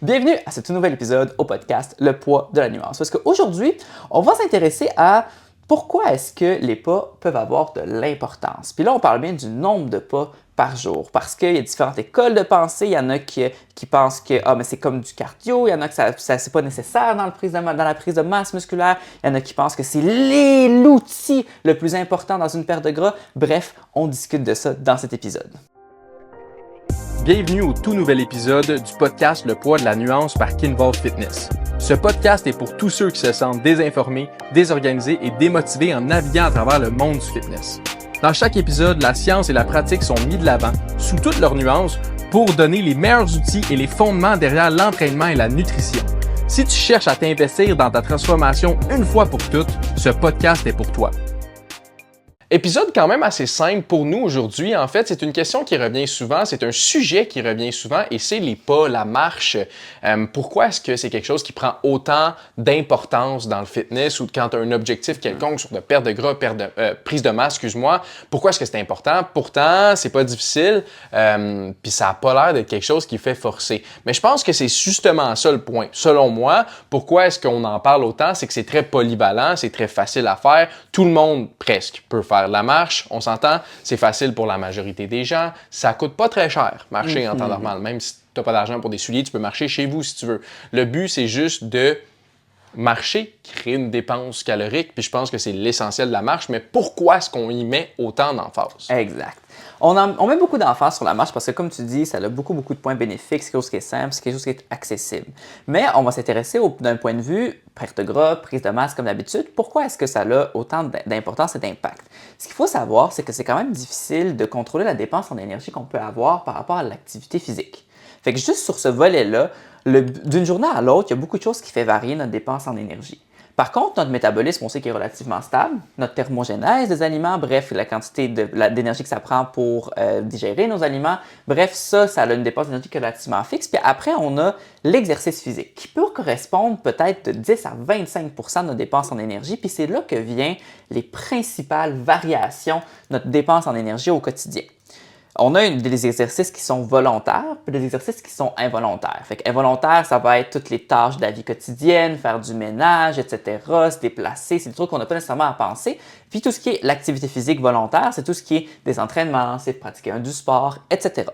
Bienvenue à ce tout nouvel épisode au podcast Le poids de la nuance. Parce qu'aujourd'hui, on va s'intéresser à pourquoi est-ce que les pas peuvent avoir de l'importance. Puis là, on parle bien du nombre de pas par jour parce qu'il y a différentes écoles de pensée. Il y en a qui pensent que mais c'est comme du cardio. Il y en a que ça c'est pas nécessaire dans la prise de masse musculaire. Il y en a qui pensent que c'est l'outil le plus important dans une perte de gras. Bref, on discute de ça dans cet épisode. Bienvenue au tout nouvel épisode du podcast Le poids de la nuance par Kinvolve Fitness. Ce podcast est pour tous ceux qui se sentent désinformés, désorganisés et démotivés en naviguant à travers le monde du fitness. Dans chaque épisode, la science et la pratique sont mis de l'avant, sous toutes leurs nuances, pour donner les meilleurs outils et les fondements derrière l'entraînement et la nutrition. Si tu cherches à t'investir dans ta transformation une fois pour toutes, ce podcast est pour toi. Épisode quand même assez simple pour nous aujourd'hui. En fait, c'est une question qui revient souvent, c'est un sujet qui revient souvent et c'est les pas, la marche. Pourquoi est-ce que c'est quelque chose qui prend autant d'importance dans le fitness ou quand tu as un objectif quelconque sur de perte de gras, prise de masse, excuse-moi, pourquoi est-ce que c'est important? Pourtant, c'est pas difficile, puis ça n'a pas l'air d'être quelque chose qui fait forcer. Mais je pense que c'est justement ça le point. Selon moi, pourquoi est-ce qu'on en parle autant? C'est que c'est très polyvalent, c'est très facile à faire. Tout le monde, presque, peut faire la marche, on s'entend, c'est facile pour la majorité des gens. Ça coûte pas très cher, marcher en temps normal. Même si tu n'as pas d'argent pour des souliers, tu peux marcher chez vous si tu veux. Le but, c'est juste de marcher, créer une dépense calorique, puis je pense que c'est l'essentiel de la marche, mais pourquoi est-ce qu'on y met autant d'emphase? Exact. On met beaucoup d'emphase sur la marche parce que, comme tu dis, ça a beaucoup de points bénéfiques, c'est quelque chose qui est simple, c'est quelque chose qui est accessible. Mais on va s'intéresser d'un point de vue perte de gras, prise de masse comme d'habitude. Pourquoi est-ce que ça a autant d'importance et d'impact? Ce qu'il faut savoir, c'est que c'est quand même difficile de contrôler la dépense en énergie qu'on peut avoir par rapport à l'activité physique. Fait que juste sur ce volet-là, d'une journée à l'autre, il y a beaucoup de choses qui font varier notre dépense en énergie. Par contre, notre métabolisme, on sait qu'il est relativement stable. Notre thermogénèse des aliments, bref, la quantité d'énergie que ça prend pour digérer nos aliments, bref, ça a une dépense d'énergie relativement fixe. Puis après, on a l'exercice physique qui peut correspondre peut-être de 10 à 25 % de nos dépenses en énergie. Puis c'est là que viennent les principales variations de notre dépense en énergie au quotidien. On a des exercices qui sont volontaires puis des exercices qui sont involontaires. Fait qu'involontaire, ça va être toutes les tâches de la vie quotidienne, faire du ménage, etc., se déplacer. C'est des trucs qu'on n'a pas nécessairement à penser. Puis tout ce qui est l'activité physique volontaire, c'est tout ce qui est des entraînements, c'est pratiquer du sport, etc.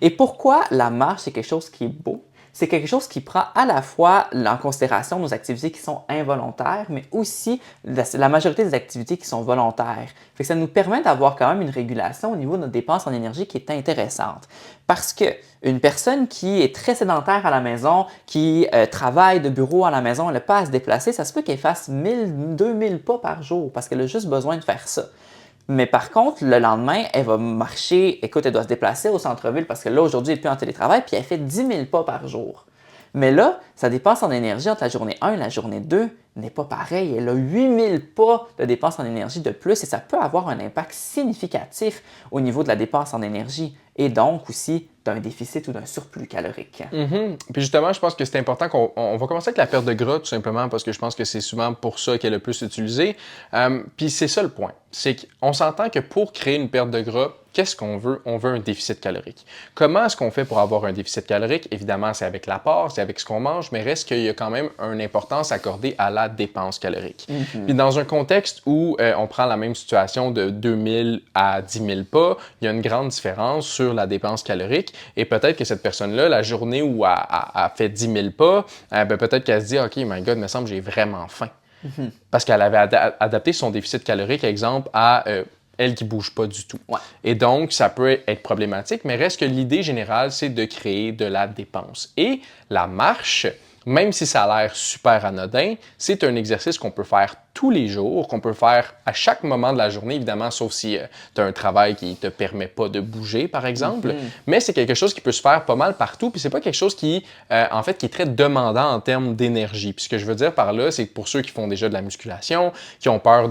Et pourquoi la marche, c'est quelque chose qui est beau? C'est quelque chose qui prend à la fois en considération nos activités qui sont involontaires, mais aussi la majorité des activités qui sont volontaires. Fait que ça nous permet d'avoir quand même une régulation au niveau de notre dépense en énergie qui est intéressante. Parce qu'une personne qui est très sédentaire à la maison, qui travaille de bureau à la maison, elle n'a pas à se déplacer, ça se peut qu'elle fasse 1000, 2000 pas par jour parce qu'elle a juste besoin de faire ça. Mais par contre, le lendemain, elle va marcher, écoute, elle doit se déplacer au centre-ville parce que là, aujourd'hui, elle n'est plus en télétravail, puis elle fait 10 000 pas par jour. Mais là, sa dépense en énergie entre la journée 1 et la journée 2 n'est pas pareil. Elle a 8 000 pas de dépense en énergie de plus et ça peut avoir un impact significatif au niveau de la dépense en énergie et donc aussi d'un déficit ou d'un surplus calorique. Puis justement, je pense que c'est important qu'on va commencer avec la perte de gras tout simplement parce que je pense que c'est souvent pour ça qu'elle est le plus utilisée. Puis c'est ça le point, c'est qu'on s'entend que pour créer une perte de gras, qu'est-ce qu'on veut? On veut un déficit calorique. Comment est-ce qu'on fait pour avoir un déficit calorique? Évidemment, c'est avec l'apport, c'est avec ce qu'on mange, mais reste qu'il y a quand même une importance accordée à la dépense calorique. Puis dans un contexte où on prend la même situation de 2000 à 10 000 pas, il y a une grande différence sur la dépense calorique et peut-être que cette personne-là, la journée où elle fait 10 000 pas, peut-être qu'elle se dit « OK, my God, il me semble que j'ai vraiment faim. Parce qu'elle avait adapté son déficit calorique, exemple, à elle qui ne bouge pas du tout. Ouais. Et donc, ça peut être problématique, mais reste que l'idée générale, c'est de créer de la dépense. Et la marche, même si ça a l'air super anodin, c'est un exercice qu'on peut faire tous les jours, qu'on peut faire à chaque moment de la journée, évidemment, sauf si tu as un travail qui ne te permet pas de bouger, par exemple. Mais c'est quelque chose qui peut se faire pas mal partout, puis c'est pas quelque chose qui, en fait, qui est très demandant en termes d'énergie. Puis ce que je veux dire par là, c'est que pour ceux qui font déjà de la musculation, qui ont peur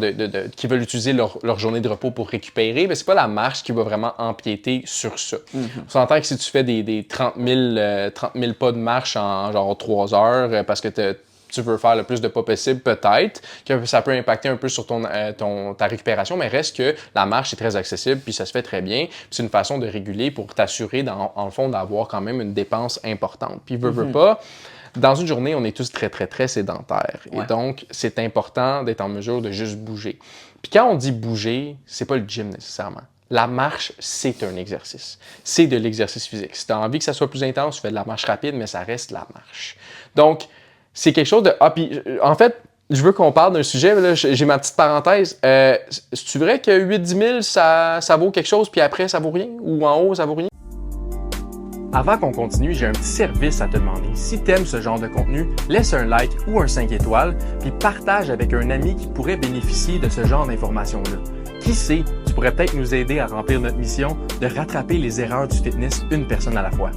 qui veulent utiliser leur journée de repos pour récupérer, bien, c'est pas la marche qui va vraiment empiéter sur ça. On s'entend que si tu fais des 30 000 pas de marche en genre 3 heures, parce que tu veux faire le plus de pas possible, peut-être que ça peut impacter un peu sur ta récupération, mais reste que la marche est très accessible, puis ça se fait très bien. Puis c'est une façon de réguler pour t'assurer, en le fond, d'avoir quand même une dépense importante. Puis veux pas, dans une journée, on est tous très, très, très sédentaires. Ouais. Et donc, c'est important d'être en mesure de juste bouger. Puis quand on dit bouger, c'est pas le gym nécessairement. La marche, c'est un exercice. C'est de l'exercice physique. Si tu as envie que ça soit plus intense, tu fais de la marche rapide, mais ça reste la marche. Donc, c'est quelque chose de... Ah, puis en fait, je veux qu'on parle d'un sujet, là, j'ai ma petite parenthèse. C'est-tu vrai que 8-10 000, ça vaut quelque chose, puis après, ça vaut rien? Ou en haut, ça vaut rien? Avant qu'on continue, j'ai un petit service à te demander. Si tu aimes ce genre de contenu, laisse un like ou un 5 étoiles, puis partage avec un ami qui pourrait bénéficier de ce genre d'informations-là. Qui sait, tu pourrais peut-être nous aider à remplir notre mission de rattraper les erreurs du fitness une personne à la fois.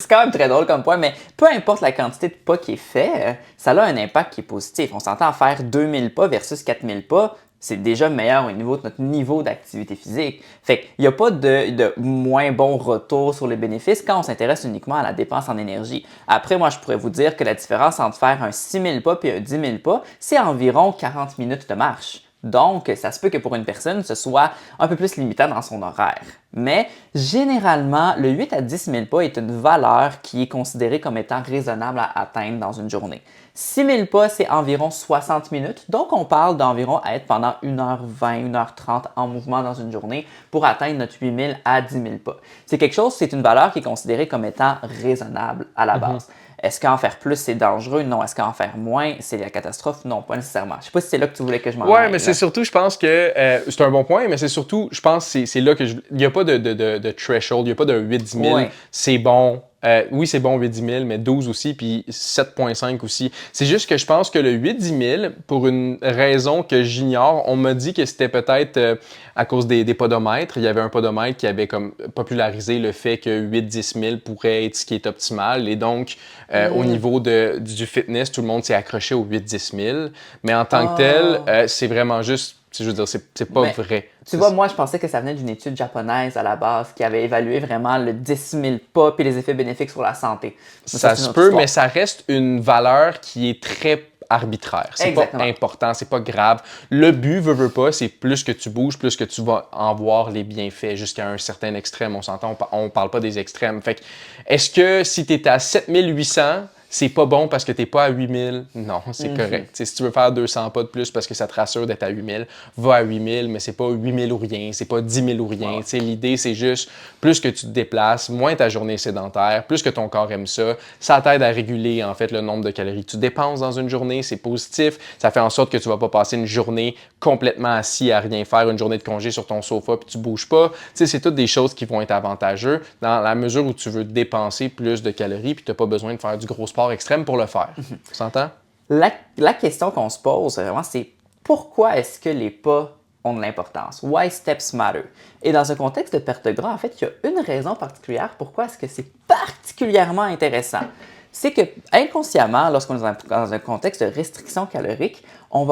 C'est quand même très drôle comme point, mais peu importe la quantité de pas qui est fait, ça a un impact qui est positif. On s'entend à faire 2000 pas versus 4000 pas, c'est déjà meilleur au niveau de notre niveau d'activité physique. Fait qu'il n'y a pas de moins bon retour sur les bénéfices quand on s'intéresse uniquement à la dépense en énergie. Après, moi, je pourrais vous dire que la différence entre faire un 6000 pas et un 10 000 pas, c'est environ 40 minutes de marche. Donc, ça se peut que pour une personne, ce soit un peu plus limitant dans son horaire. Mais généralement, le 8 à 10 000 pas est une valeur qui est considérée comme étant raisonnable à atteindre dans une journée. 6 000 pas, c'est environ 60 minutes. Donc, on parle d'environ être pendant 1h20, 1h30 en mouvement dans une journée pour atteindre notre 8 000 à 10 000 pas. C'est une valeur qui est considérée comme étant raisonnable à la base. Est-ce qu'en faire plus, c'est dangereux? Non. Est-ce qu'en faire moins, c'est la catastrophe? Non, pas nécessairement. Je ne sais pas si c'est là que tu voulais que je m'en aille. Oui, mais c'est surtout, je pense que c'est un bon point, mais c'est surtout, je pense que c'est là que il n'y a pas de threshold, il n'y a pas de 8-10 000, c'est bon. Oui, c'est bon 8-10 000, mais 12 aussi, puis 7,5 aussi. C'est juste que je pense que le 8-10 000, pour une raison que j'ignore, on m'a dit que c'était peut-être à cause des podomètres. Il y avait un podomètre qui avait comme popularisé le fait que 8-10 000 pourrait être ce qui est optimal. Et donc, au niveau du fitness, tout le monde s'est accroché au 8-10 000. Mais en tant que tel, c'est vraiment juste... Je veux dire, c'est pas vrai. Tu vois, moi, je pensais que ça venait d'une étude japonaise à la base qui avait évalué vraiment le 10 000 pas et les effets bénéfiques sur la santé. Ça se peut, mais ça reste une valeur qui est très arbitraire. C'est pas important, c'est pas grave. Le but, veut pas, c'est plus que tu bouges, plus que tu vas en voir les bienfaits jusqu'à un certain extrême. On s'entend, on parle pas des extrêmes. Fait que, est-ce que si tu es à 7800, c'est pas bon parce que t'es pas à 8000. Non, c'est correct. T'sais, si tu veux faire 200 pas de plus parce que ça te rassure d'être à 8000, va à 8000, mais c'est pas 8000 ou rien, c'est pas 10 000 ou rien. L'idée, c'est juste plus que tu te déplaces, moins ta journée est sédentaire, plus que ton corps aime ça, ça t'aide à réguler en fait le nombre de calories que tu dépenses dans une journée, c'est positif. Ça fait en sorte que tu vas pas passer une journée complètement assis à rien faire, une journée de congé sur ton sofa puis tu bouges pas. C'est toutes des choses qui vont être avantageuses dans la mesure où tu veux dépenser plus de calories puis t'as pas besoin de faire du gros sport extrême pour le faire. Tu s'entends? La question qu'on se pose, vraiment, c'est pourquoi est-ce que les pas ont de l'importance? Why steps matter? Et dans un contexte de perte de gras, en fait, il y a une raison particulière pourquoi est-ce que c'est particulièrement intéressant. C'est que inconsciemment, lorsqu'on est dans un contexte de restriction calorique, on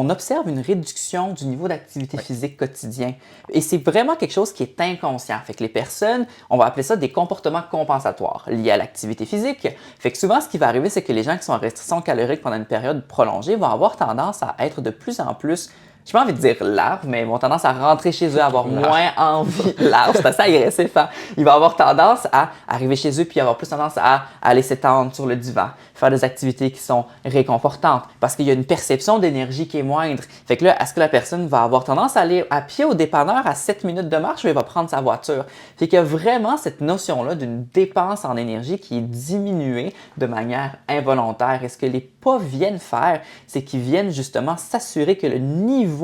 observe une réduction du niveau d'activité physique quotidien. Et c'est vraiment quelque chose qui est inconscient. Fait que les personnes, on va appeler ça des comportements compensatoires liés à l'activité physique. Fait que souvent, ce qui va arriver, c'est que les gens qui sont en restriction calorique pendant une période prolongée vont avoir tendance à être de plus en plus, j'ai pas envie de dire larves, mais ils vont tendance à rentrer chez eux, à avoir moins envie. Larves, c'est assez agressif. Hein? Ils vont avoir tendance à arriver chez eux puis avoir plus tendance à aller s'étendre sur le divan, faire des activités qui sont réconfortantes parce qu'il y a une perception d'énergie qui est moindre. Fait que là, est-ce que la personne va avoir tendance à aller à pied au dépanneur à 7 minutes de marche ou elle va prendre sa voiture? Fait qu'il y a vraiment cette notion-là d'une dépense en énergie qui est diminuée de manière involontaire. Et ce que les pas viennent faire, c'est qu'ils viennent justement s'assurer que le niveau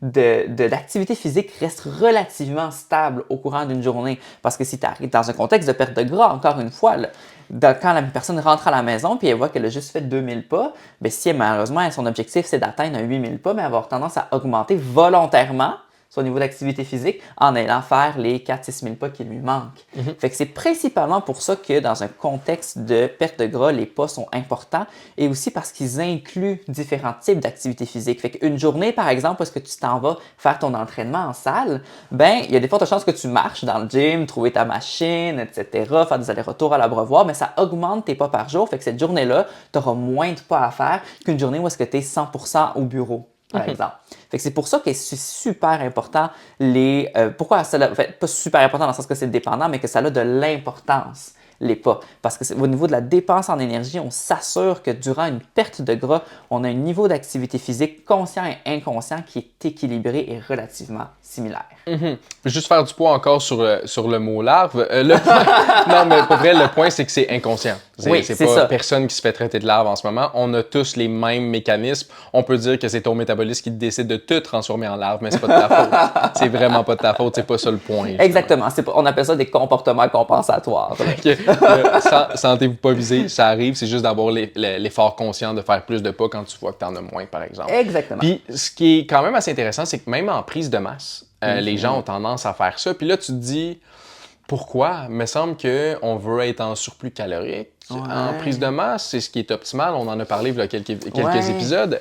d'activité physique reste relativement stable au courant d'une journée. Parce que si tu arrives dans un contexte de perte de gras, encore une fois, quand la personne rentre à la maison et elle voit qu'elle a juste fait 2000 pas, bien, si malheureusement son objectif c'est d'atteindre un 8000 pas, mais elle va avoir tendance à augmenter volontairement son niveau d'activité physique en allant faire les 4-6 000 pas qui lui manquent. Fait que c'est principalement pour ça que dans un contexte de perte de gras, les pas sont importants et aussi parce qu'ils incluent différents types d'activités physiques. Fait qu'une journée, par exemple, parce que tu t'en vas faire ton entraînement en salle, ben il y a des fortes chances que tu marches dans le gym, trouver ta machine, etc., faire des allers-retours à l'abreuvoir, mais ça augmente tes pas par jour. Fait que cette journée-là, tu auras moins de pas à faire qu'une journée où est-ce que tu es 100% au bureau, par exemple. Fait que c'est pour ça que c'est super important pourquoi ça en fait, pas super important dans le sens que c'est dépendant, mais que ça a de l'importance, les pas. Parce que au niveau de la dépense en énergie, on s'assure que durant une perte de gras, on a un niveau d'activité physique conscient et inconscient qui est équilibré et relativement similaire. Juste faire du poids encore sur le mot larve. Non, mais pour vrai, le point, c'est que c'est inconscient. C'est pas ça. Personne qui se fait traiter de larve en ce moment. On a tous les mêmes mécanismes. On peut dire que c'est ton métabolisme qui décide de te transformer en larve, mais c'est pas de ta faute. C'est vraiment pas de ta faute. C'est pas ça le point. Justement. Exactement. On appelle ça des comportements compensatoires. Sentez-vous pas visé. Ça arrive. C'est juste d'avoir l'effort conscient de faire plus de pas quand tu vois que tu en as moins, par exemple. Exactement. Puis, ce qui est quand même assez intéressant, c'est que même en prise de masse, les gens ont tendance à faire ça. Puis là, tu te dis, pourquoi? Il me semble qu'on veut être en surplus calorique. Ouais. En prise de masse, c'est ce qui est optimal. On en a parlé il y a quelques épisodes.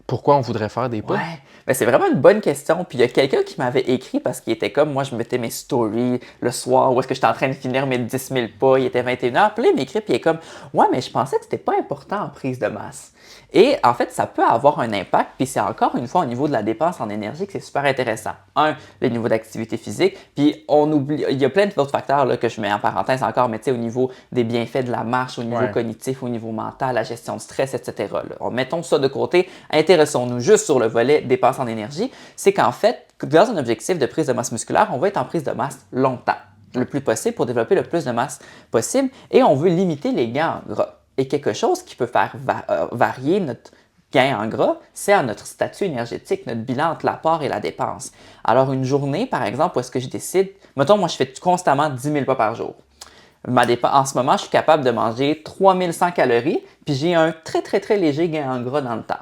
Pourquoi on voudrait faire des pas? Ouais. Ben, c'est vraiment une bonne question. Puis il y a quelqu'un qui m'avait écrit parce qu'il était comme, moi, je mettais mes stories le soir où est-ce que j'étais en train de finir mes 10 000 pas, il était 21h. Puis là, il m'écrit, puis il est comme, ouais, mais je pensais que c'était pas important en prise de masse. Et en fait, ça peut avoir un impact, puis c'est encore une fois au niveau de la dépense en énergie que c'est super intéressant. Le niveau d'activité physique, puis on oublie, il y a plein d'autres facteurs là, que je mets en parenthèse encore, mais tu sais, au niveau des bienfaits de la marche, au niveau cognitif, au niveau mental, la gestion du stress, etc. Là. Mettons ça de côté, intéressons-nous juste sur le volet dépense en énergie. C'est qu'en fait, dans un objectif de prise de masse musculaire, on va être en prise de masse longtemps, le plus possible pour développer le plus de masse possible, et on veut limiter les gains en gras. Et quelque chose qui peut faire varier notre gain en gras, c'est notre statut énergétique, notre bilan entre l'apport et la dépense. Alors, une journée, par exemple, où est-ce que je décide, mettons, moi, je fais constamment 10 000 pas par jour. En ce moment, je suis capable de manger 3100 calories, puis j'ai un très, très, très léger gain en gras dans le temps.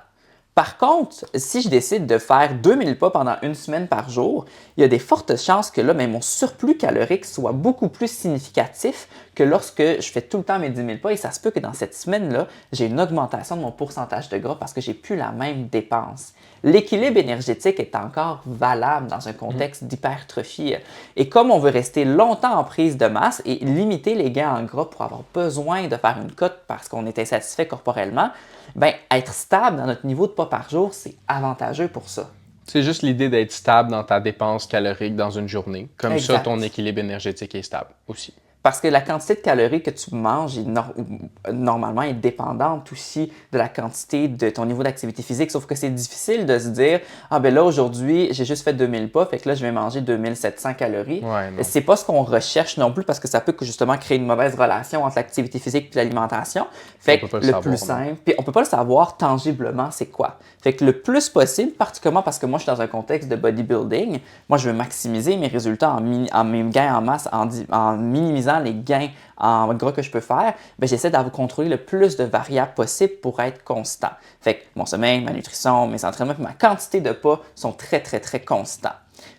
Par contre, si je décide de faire 2000 pas pendant une semaine par jour, il y a des fortes chances que là, mon surplus calorique soit beaucoup plus significatif que lorsque je fais tout le temps mes 10 000 pas. Et ça se peut que dans cette semaine-là, j'ai une augmentation de mon pourcentage de gras parce que j'ai plus la même dépense. L'équilibre énergétique est encore valable dans un contexte d'hypertrophie. Et comme on veut rester longtemps en prise de masse et limiter les gains en gras pour avoir besoin de faire une cote parce qu'on est insatisfait corporellement, ben, être stable dans notre niveau de pas par jour, c'est avantageux pour ça. C'est juste l'idée d'être stable dans ta dépense calorique dans une journée. Comme exact. Ça, ton équilibre énergétique est stable aussi. Parce que la quantité de calories que tu manges normalement est dépendante aussi de la quantité de ton niveau d'activité physique. Sauf que c'est difficile de se dire « Ah ben là, aujourd'hui, j'ai juste fait 2000 pas, fait que là, je vais manger 2700 calories. » C'est pas ce qu'on recherche non plus parce que ça peut justement créer une mauvaise relation entre l'activité physique et l'alimentation. Fait que le plus simple, puis on peut pas le savoir tangiblement c'est quoi. Fait que le plus possible, particulièrement parce que moi, je suis dans un contexte de bodybuilding, moi, je veux maximiser mes résultats en mes gains en masse, en minimisant les gains en gras que je peux faire, ben, j'essaie d'avoir contrôler le plus de variables possible pour être constant. Fait que mon sommeil, ma nutrition, mes entraînements, ma quantité de pas sont très, très, très constants.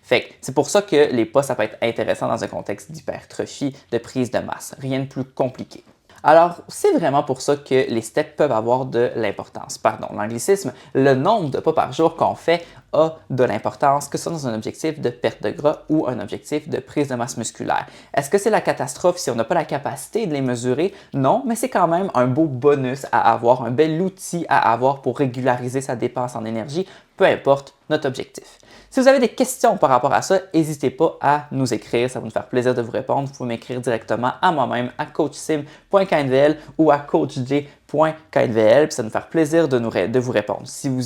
Fait que c'est pour ça que les pas, ça peut être intéressant dans un contexte d'hypertrophie, de prise de masse. Rien de plus compliqué. Alors, c'est vraiment pour ça que les steps peuvent avoir de l'importance. Pardon, l'anglicisme, le nombre de pas par jour qu'on fait a de l'importance, que ce soit dans un objectif de perte de gras ou un objectif de prise de masse musculaire. Est-ce que c'est la catastrophe si on n'a pas la capacité de les mesurer? Non, mais c'est quand même un beau bonus à avoir, un bel outil à avoir pour régulariser sa dépense en énergie, peu importe notre objectif. Si vous avez des questions par rapport à ça, n'hésitez pas à nous écrire, ça va nous faire plaisir de vous répondre. Vous pouvez m'écrire directement à moi-même à coachsim.knvl ou à coachj.knvl, puis ça va nous faire plaisir de vous répondre. Si vous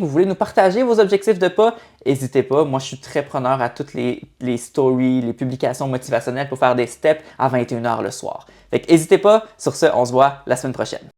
voulez nous partager vos objectifs de pas, n'hésitez pas. Moi, je suis très preneur à toutes les stories, les publications motivationnelles pour faire des steps à 21h le soir. Fait que n'hésitez pas. Sur ce, on se voit la semaine prochaine.